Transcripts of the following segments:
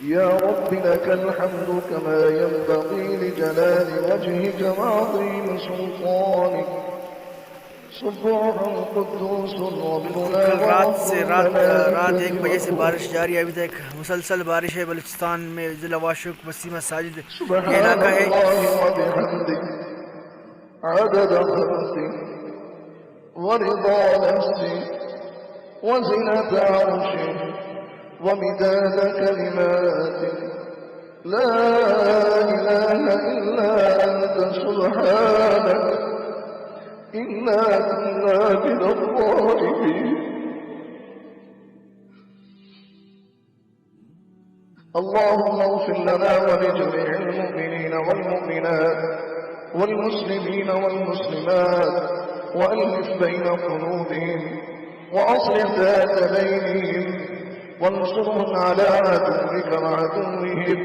يا رب لك الحمد كما ينبغي لجلال وجهك وعظيم سلطانك سبح قدوس ربنا कल रात ورب से रात 1 الملائكة बजे से बारिश والروح जारी है। अभी तक मुसलसल बारिश है। बलूचिस्तान में ज़िला वाशुक बस्ती मसाजिद ये سبحان इलाका है। الله وبحمده عدد خلقه ورضا نفسه وزنة عرشه ومداد كلماته لا إله إلا أنت سبحانك إنا كنا من الظالمين. اللهم اغفر لنا ولجميع المؤمنين والمؤمنات والمسلمين والمسلمات وألف بين قلوبهم وأصلح ذات بينهم وانصرهم على عدوك وعدوهم.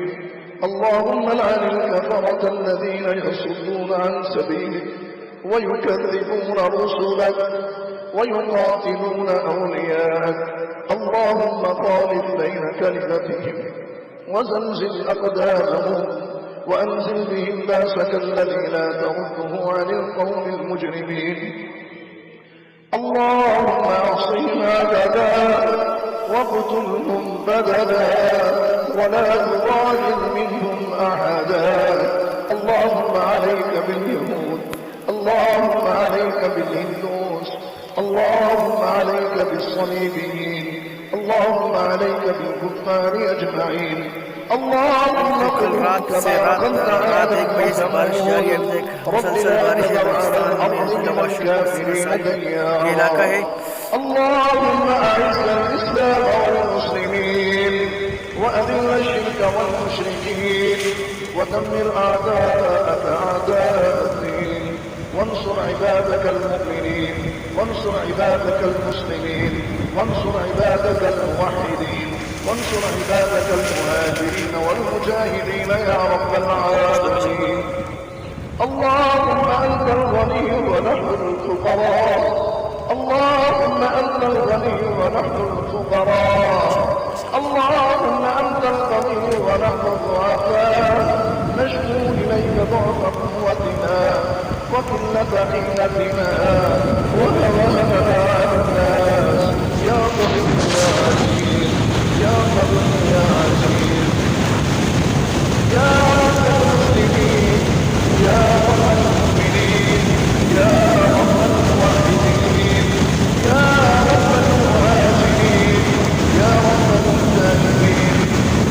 اللهم لعن الكفرة الذين يصدون عن سبيلك ويكذبون رسلك ويقاتلون أولياءك. اللهم خالف بين كلمتهم وزلزل أقدامهم وأنزل بهم باسك الذي لا ترده عن القوم المجرمين. اللهم أعصهم عددا واقتلهم بددا ولا تغادر منهم أحدا. اللهم عليك باليهود، اللهم عليك بالهندوس، اللهم عليك بالصليبيين، اللهم عليك بالكفار أجمعين. اللهم कल रात से रात 1 बजे से बारिश जारी है। अभी तक मुसलसल बारिश है। बलूचिस्तान में ज़िला वाशुक बस्ती मसाजिद ये इलाका है। اللهم أعز الإسلام والمسلمين وأذل الشرك والمشركين ودمر أعداءك أعداء الدين وانصر عبادك المؤمنين وانصر عبادك المسلمين وانصر عبادك الموحدين وانصر عبادك المهاجرين والمجاهدين يا رب العالمين. اللهم أنت الغني ونحن الفقراء، اللهم أنت الغني ونحن الفقراء، اللهم أنت الغني ونحن الضعفاء. نشكو إليك ضعف قوتنا وقلة حيلتنا وهوانا على الناس. يا قوي يا عزيز، يا قوي يا عزيز، يا رب المسلمين، يا رب المؤمنين، يا رب الموحدين، يا رب المهاجرين، يا رب المجاهدين.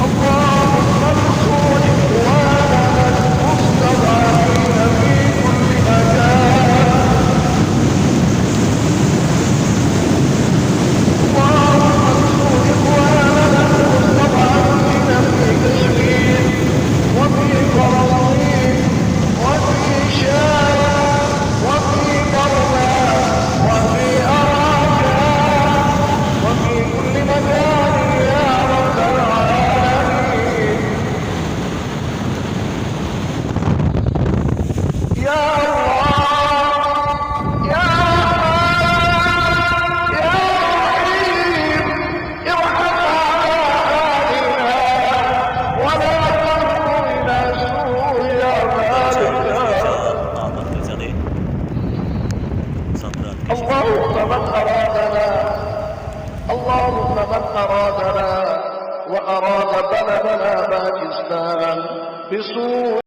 اللهم انصر إخواننا المستضعفين في كل مكان. اللهم انصر إخواننا المستضعفين في كشمير وفي فلسطين وفي شام وفي برما وفي أراكان وفي كل مكان يا رب العالمين. يا الله يا رحمن يا رحيم ارحم أعدائنا ولا تنظر إلى سوء أعمالنا. اللهم من أرادنا وأراد بلدنا باكستان بسوء